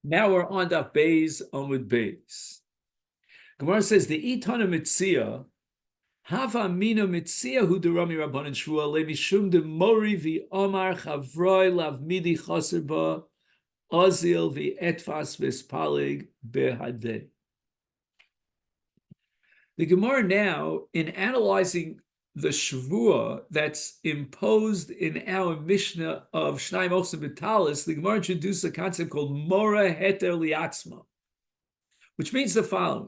Now we're on Daf Beis Amud Beis. Gemara says the Itana Metziya Hava Mina Metziya Hu Derami Rabbanan Shvua Le Mishum De Mori Vi Omar Chavroi Lav Midi Chaserba Ozil Vi Etfas Vespalig Behadeh. The Gemara now, in analyzing the Shavua that's imposed in our Mishnah of Shnai Mochsim B'Talis, the Gemara introduced a concept called Mora Heter Liatzma, which means the following.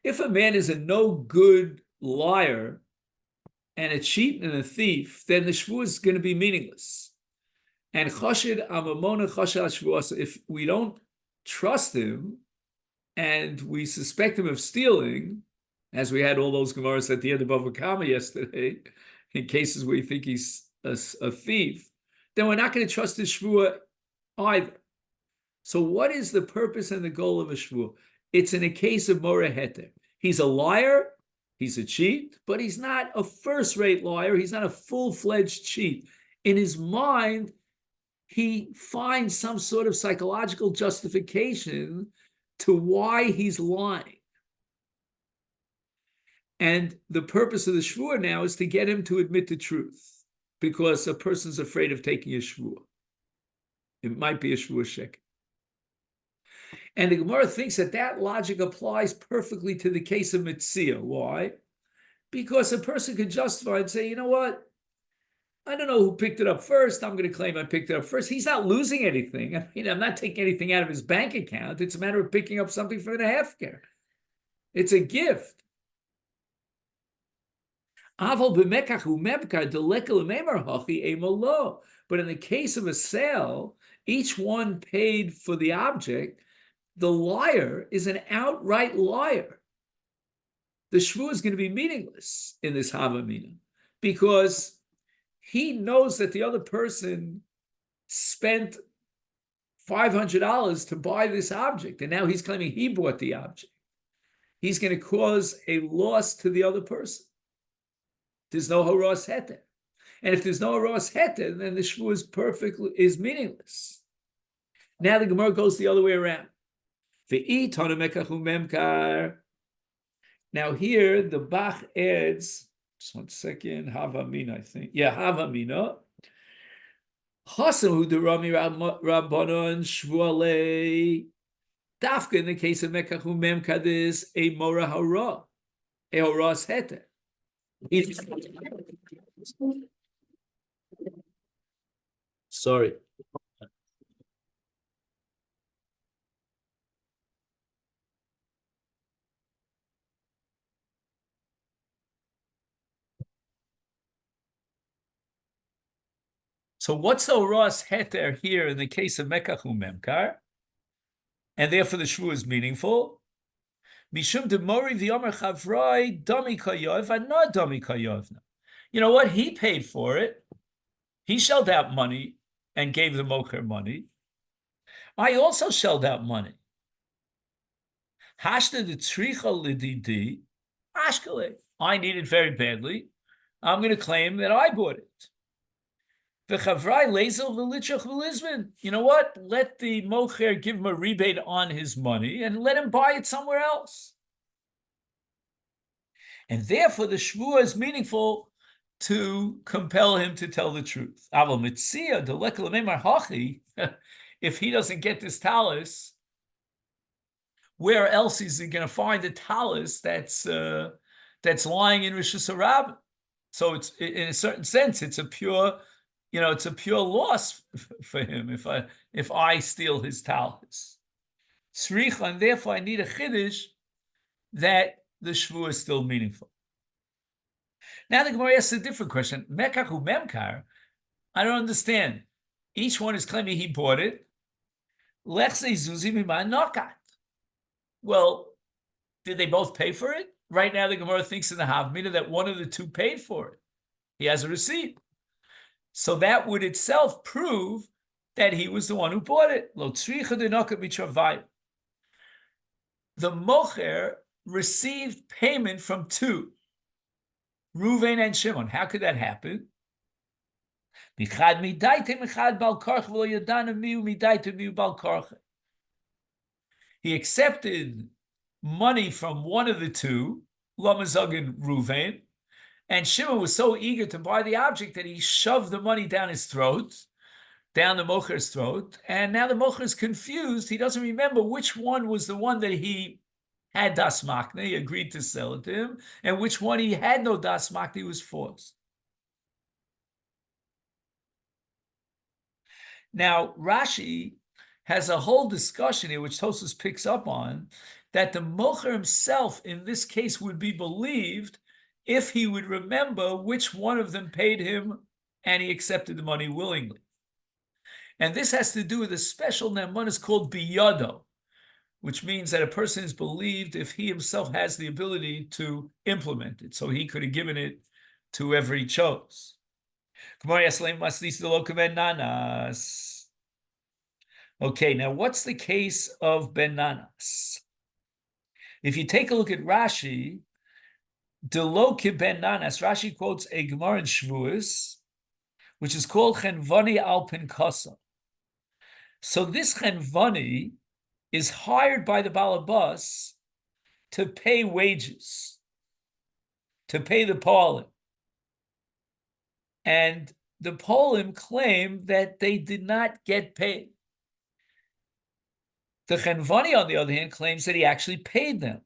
If a man is a no good liar and a cheat and a thief, then the Shavua is going to be meaningless. And Chashid Amamona Chashid Shavua, if we don't trust him and we suspect him of stealing, as we had all those Gemaras at the end of Bava Kama yesterday, in cases where you think he's a thief, then we're not going to trust his Shvua either. So what is the purpose and the goal of a Shvua? It's in a case of Mora Heter. He's a liar, he's a cheat, but he's not a first-rate liar, he's not a full-fledged cheat. In his mind, he finds some sort of psychological justification to why he's lying. And the purpose of the shvua now is to get him to admit the truth, because a person's afraid of taking a shvua. It might be a shvua shek. And the Gemara thinks that logic applies perfectly to the case of Metziya. Why? Because a person could justify and say, you know what? I don't know who picked it up first. I'm going to claim I picked it up first. He's not losing anything. I mean, I'm not taking anything out of his bank account. It's a matter of picking up something from the hefker. It's a gift. But in the case of a sale, each one paid for the object. The liar is an outright liar. The shvu is going to be meaningless in this havamina because he knows that the other person spent $500 to buy this object, and now he's claiming he bought the object. He's going to cause a loss to the other person. There's no haras heter. And if there's no haras heter, then the shvu is meaningless. Now the Gemara goes the other way around. Now here the Bach adds, just 1 second, Havamina, I think. Yeah, Havamina. Chasamu derami rabbanon shvualei. Dafka in the case of Mekachu Memka, there's a mora hara, a haras heter. Sorry. So what's the Ras Heter here in the case of Mekachu Memkar? And therefore the shvu is meaningful. Mishum de Mori v'yomer Chavroi Dami Kayov and not Dami Kayovna. You know what? He paid for it. He shelled out money and gave the mocher money. I also shelled out money. Hashta de Tricha Lididi Ashkele. I need it very badly. I'm going to claim that I bought it. You know what? Let the mocher give him a rebate on his money and let him buy it somewhere else. And therefore, the shvua is meaningful to compel him to tell the truth. If he doesn't get this talis, where else is he going to find a talis that's lying in Rosh Hashanah? So it's, in a certain sense, it's a pure loss for him if I steal his talis. Sricha, and therefore I need a chiddush that the shvu is still meaningful. Now the Gemara asks a different question. Mekachu memkar, I don't understand. Each one is claiming he bought it. Lechse zuzi mimah nokat. Well, did they both pay for it? Right now the Gemara thinks in the Havmina that one of the two paid for it. He has a receipt. So that would itself prove that he was the one who bought it. Lo tzricha de nokat mitravayim. The mocher received payment from two, Ruvain and Shimon. How could that happen? He accepted money from one of the two, Lamazug and Ruvain, and Shimon was so eager to buy the object that he shoved the money down his throat, down the mocher's throat, and now the mocher is confused. He doesn't remember which one was the one that he had das makna, he agreed to sell it to him, and which one he had no das makna, he was forced. Now, Rashi has a whole discussion here, which Tosfos picks up on, that the mocher himself in this case would be believed if he would remember which one of them paid him and he accepted the money willingly. And this has to do with a special ne'emanus called biyado, which means that a person is believed if he himself has the ability to implement it. So he could have given it to whoever he chose. Okay, now what's the case of Ben Nanas? If you take a look at Rashi, Delo ki Ben Nanas, Rashi quotes a Gemara in Shavuos, which is called Chenvani al Pinkasa. So this Chenvani is hired by the Balabas to pay wages, to pay the Polim. And the Polim claim that they did not get paid. The Chenvani, on the other hand, claims that he actually paid them.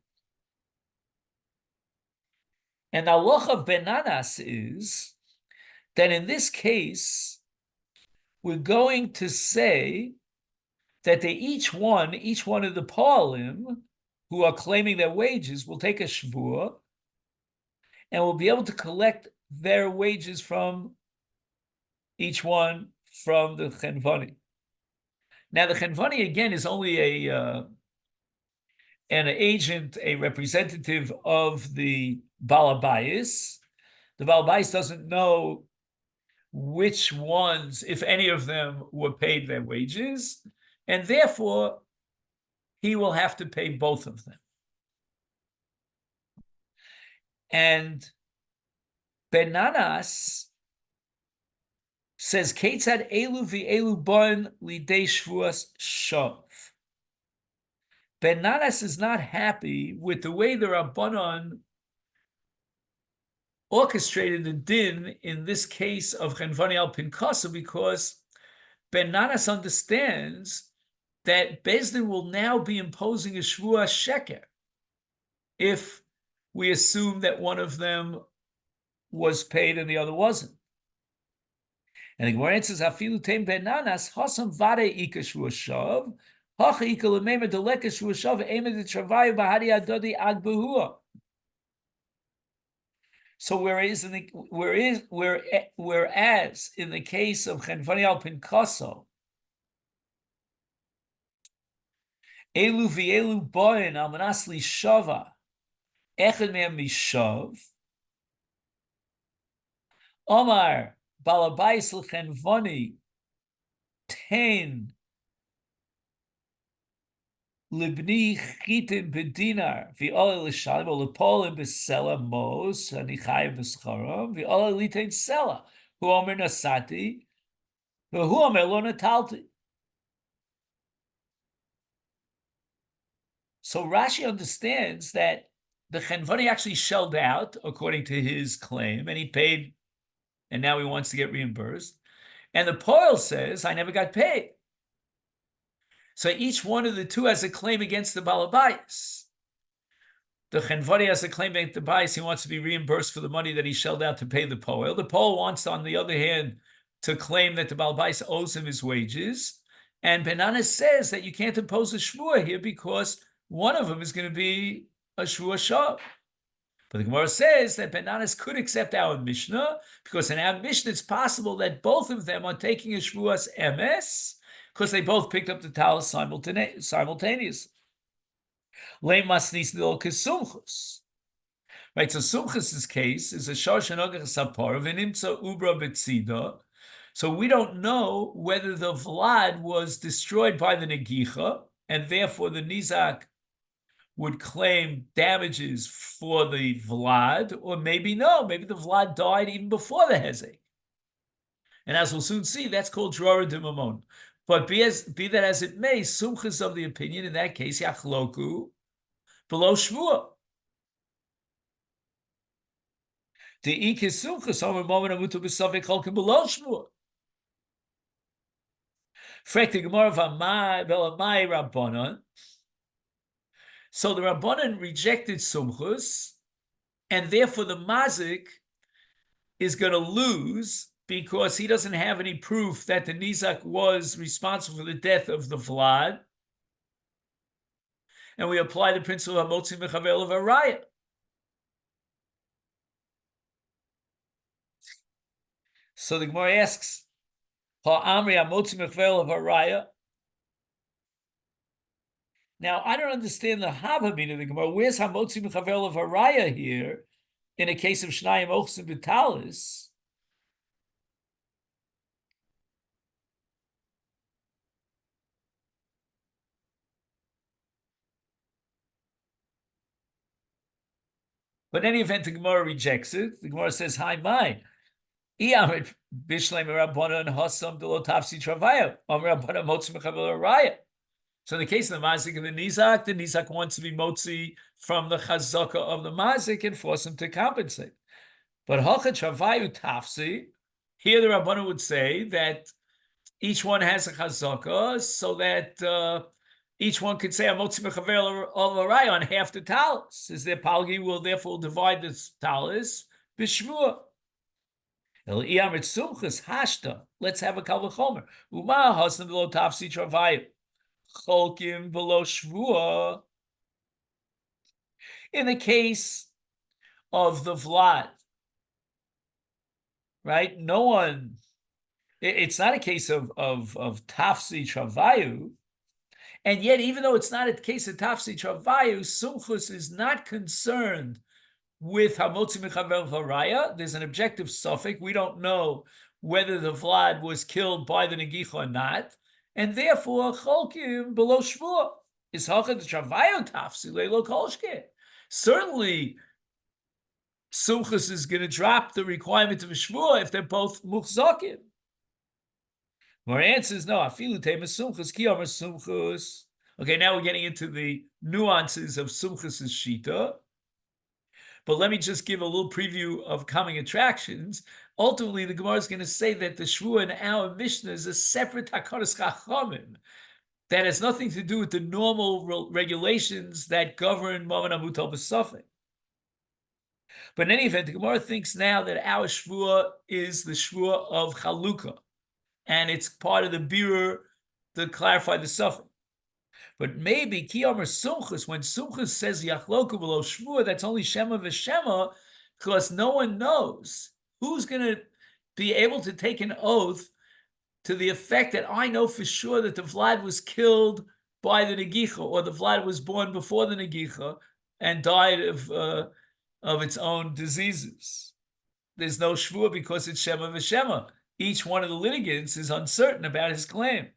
And the halacha of Ben Nanas is that in this case, we're going to say that they each one of the Polim who are claiming their wages will take a shvua and will be able to collect their wages from each one from the Chenvani. Now, the Chenvani, again, is only an agent, a representative of the Balabayis. The Balabayis doesn't know which ones, if any of them, were paid their wages, and therefore he will have to pay both of them. And Ben Nanas says, Ketzad elu v'elu bon lidei shvuas shav. Ben Nanas is not happy with the way the Rabbanon orchestrated the din in this case of Chenvani al Pinkasa, because Ben Nanas understands that Beis Din will now be imposing a shvua sheker if we assume that one of them was paid and the other wasn't. And the Gemara answers, "Hafilu teim Ben Nanas hasam vade ika shvua shav, hacha ika lemema deleka shvua shav emed travayu bahari adodi ag behua." So whereas in the case of Chenvani al Pinkasa, elu v'elu boin al manas li shava echad me'em mishav Omar balabais l'Chenvani ten libni chitin bedinar v'ola l'shalim or l'polim b'sela mos anichayim b'scharam v'ola l'itein sela hu omer nasati v'hu omer lo natalti. So Rashi understands that the Chenvani actually shelled out according to his claim, and he paid, and now he wants to get reimbursed. And the Poel says, I never got paid. So each one of the two has a claim against the Balabayas. The Chenvani has a claim against the Bayis. He wants to be reimbursed for the money that he shelled out to pay the Poel. The Poel wants, on the other hand, to claim that the Balabayas owes him his wages. And Ben Nanas says that you can't impose a shvua here because one of them is going to be a shvua shav. But the Gemara says that Ben Nanas could accept our Mishnah, because in our Mishnah it's possible that both of them are taking a shvuas emes, because they both picked up the talis simultaneously. Right, so Sumchus' case is a shoshanogach sapar v'nimtza ubra betzida. So we don't know whether the Vlad was destroyed by the Negicha, and therefore the Nizak would claim damages for the Vlad, or maybe no, maybe the Vlad died even before the Hezek. And as we'll soon see, that's called Drora de Mamon. But be that as it may, Sumchus of the opinion in that case, Yachloku, below Shvuah. The Ikis Sumchus, over moment of Mutu B'Savik Cholkim below Shvuah. Frekti Gemara V'amai Ve'amai Rabbanon. So the Rabbanon rejected Sumchus, and therefore the Mazik is going to lose because he doesn't have any proof that the Nizak was responsible for the death of the Vlad. And we apply the principle of Motzi Mechavel of Araya. So the Gemara asks, Ha'amri Motzi Mechavel of Araya. Now, I don't understand the Havamina of the Gemara. Where's Hamotzi Mechavel of Araya here in a case of Shnayim Ochsim B'Talis? But in any event, the Gemara rejects it. The Gemara says, "Hi, my." So in the case of the Mazik and the Nizak wants to be Motzi from the Chazaka of the Mazik and force him to compensate. But Hachat Travayu Tafsi, here the Rabbanan would say that each one has a Chazaka, so that each one could say a Motzi Mechavel of Araya on half the talis. Is their Palgi will therefore divide this talis b'shvua. Let's have a kavachomer. Uma hasam below tafsi travayu. Cholkim below shvua. In the case of the Vlad, right? No one. It's not a case of tafsi travayu, and yet even though it's not a case of tafsi travayu, Sumchus is not concerned with Hamotzi Mechavel Varaya. There's an objective suffix. We don't know whether the Vlad was killed by the Negicha or not, and therefore Cholkim below Shvuah is Hachat Travayu Tafsi Leilo Kolshke. Certainly, Sumchus is going to drop the requirement of a Shvuah if they're both Muchzakim. More answers no. Afilu Tema Sumchus Kiyamar Sumchus. Okay, now we're getting into the nuances of Sumchus's Shita. But let me just give a little preview of coming attractions. Ultimately, the Gemara is going to say that the Shvuah in our Mishnah is a separate Hakaras Chachamim that has nothing to do with the normal regulations that govern Mammon Amutal B'Safek. But in any event, the Gemara thinks now that our Shvuah is the Shvuah of Chalukah, and it's part of the Birur to clarify the Safek. But maybe Kiyomer Sumchus, when Sumchus says Yachloku below Shvuah, that's only Shema v'Shema, because no one knows who's going to be able to take an oath to the effect that I know for sure that the Vlad was killed by the Negicha, or the Vlad was born before the Negicha and died of its own diseases. There's no Shvuah because it's Shema v'Shema. Each one of the litigants is uncertain about his claim.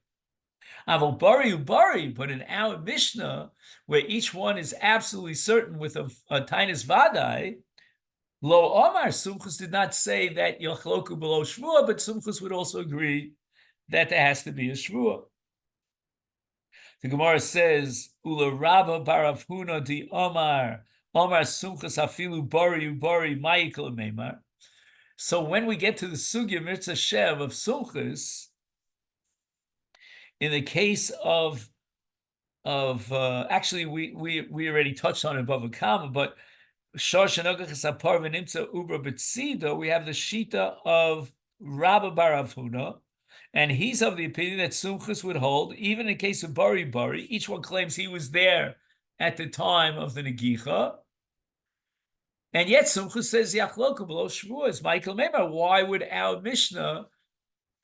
Avol bari, but in our Mishnah, where each one is absolutely certain with a Tainis Vadai, Lo Omar, Sumchus did not say that Yochloku below Shvuah, but Sumchus would also agree that there has to be a Shvuah. The Gemara says, Ula Rabba Baravhuna di Omar Sumchus afilu bari ma'ikla meimar. So when we get to the Sugya Mitzvah Shev of Sumchus, in the case of actually we already touched on it above a comma, but we have the Shita of Rabba Baravhuna, and he's of the opinion that Sumchus would hold, even in the case of Bari, each one claims he was there at the time of the Negicha, and yet Sumchus says Yachloku below Shvuah is Michael Meimar. Why would our Mishnah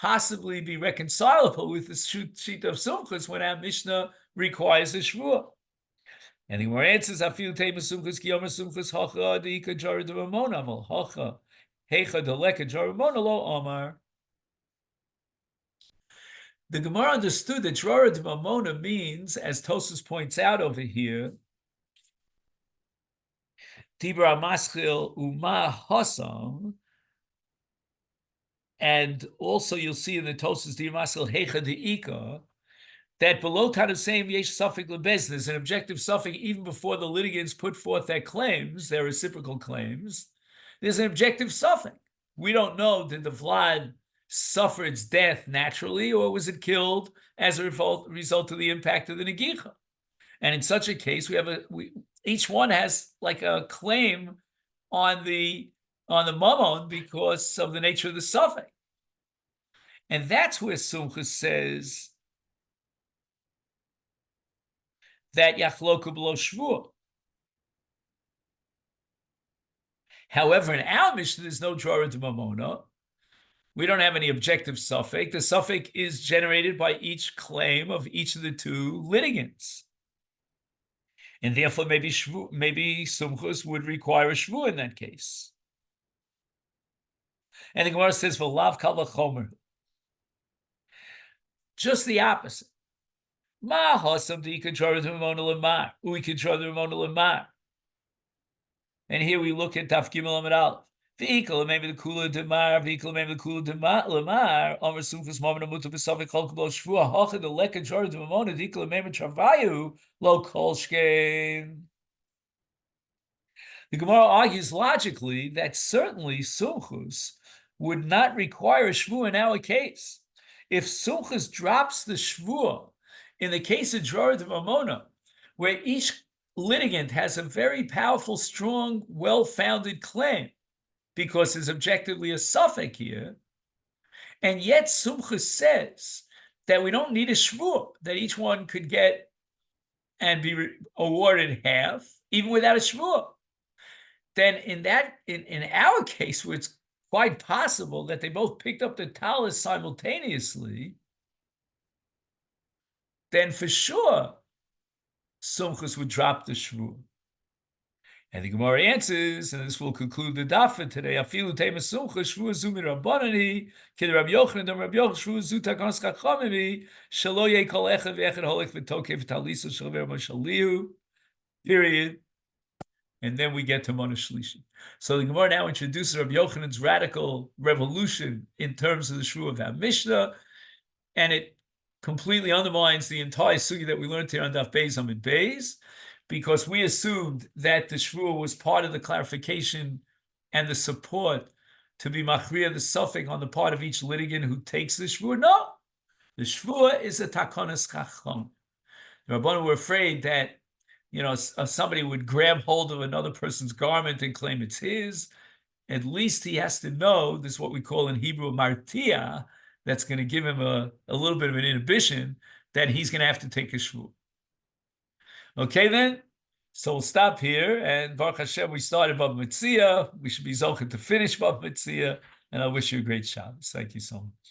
possibly be reconcilable with the sheet of Sumchus when our Mishnah requires a Shvuah? And the more answers, I feel Tema Sumchus, Kiyomer Sumchus, Hacha, Deika Jara de Ramona, Hacha, Hecha Deleka Jara Ramona, Lo Omar. The Gemara understood that Jara de Ramona means, as Tosfos points out over here, Dibra Maschil Uma Hasam, And also you'll see in the Tosas Dimaskal Hecha Deika that below Tanasem Yesh Safek Lebez, there's an objective suffix even before the litigants put forth their claims, their reciprocal claims. There's an objective suffix. We don't know, did the Vlad suffer its death naturally, or was it killed as a result of the impact of the Negicha? And in such a case, each one has like a claim on the mammon because of the nature of the suffix. And that's where Sumcha says that Yachloku below Shvuah. However, in our Mishnah, there's no Drora de Mamona. We don't have any objective suffix. The suffix is generated by each claim of each of the two litigants. And therefore, maybe Sumchus would require a Shvuah in that case. And the Gemara says, "V'lav kal v'chomer." Just the opposite. Ma hasam d'ikadra d'ramona lemar. Uikadra d'ramona lemar. And here we look at Taf Gimel Amud Aleph. V'ikal maybe the kula demar. V'ikal maybe the kula lemar. Amar sumchus mamon amutu b'savik kol kabel shvua. Hachad the lekadra d'ramona d'ikal maybe travayu lo kol shkein. The Gemara argues logically that certainly Sumchus would not require a shvua in our case. If Sumchus drops the shvua in the case of Drora de Mamona, where each litigant has a very powerful, strong, well-founded claim, because there's objectively a suffix here, and yet Sumchus says that we don't need a shvua, that each one could get and be awarded half, even without a shvua. Then in our case, where it's quite possible that they both picked up the talis simultaneously, then for sure Sumchus would drop the shvu. And the Gemara answers, and this will conclude the daf for today. Afilu tema Sumchus shvu zu mirabbanani kid Rabbi Yochanan dam Rabbi Yochanan shvu zu takanos chachamimi shelo yeh kol echad ve'echad holech v'tokev taliso shalver mashalihu. Period. And then we get to Mona Shlishi. So the Gemara now introduces Rabbi Yochanan's radical revolution in terms of the shvu of our Mishnah, and it completely undermines the entire sugi that we learned here on Daf Beis Amud Beis, because we assumed that the shvuah was part of the clarification and the support to be machriya the suffix on the part of each litigant who takes the shvuah. No, the shvuah is a takonas chacham. The Rabbanan were afraid that somebody would grab hold of another person's garment and claim it's his. At least he has to know, this is what we call in Hebrew martia, that's going to give him a little bit of an inhibition, that he's going to have to take a shvu. Okay, then? So we'll stop here, and Baruch Hashem, we started Bava Metziya. We should be zocheh to finish Bava Metziya, and I wish you a great Shabbos. Thank you so much.